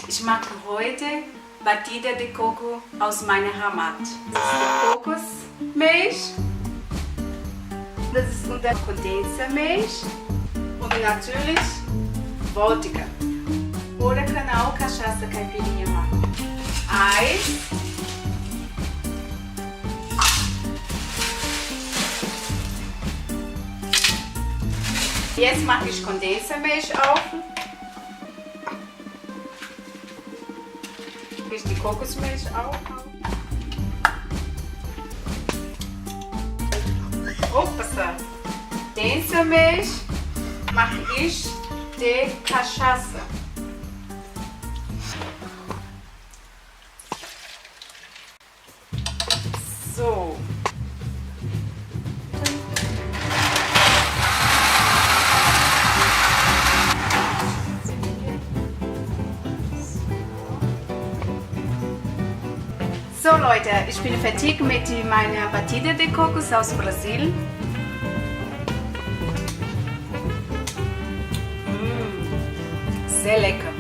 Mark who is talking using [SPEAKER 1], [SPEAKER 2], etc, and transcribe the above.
[SPEAKER 1] Ich mache heute Batida de Coco aus meiner Heimat. Das ist Kokosmilch, das ist unter Kondensmilch und natürlich Vodka. Oder kann auch Cachaça Caipirinha machen. Eis. Jetzt mache ich Kondensmilch auf. Ich die Kokosmilch auf. Opa, Kondensmilch mache ich die Cachaça. So. So Leute, ich bin fertig mit meiner Batida de Coco aus Brasilien. Sehr lecker.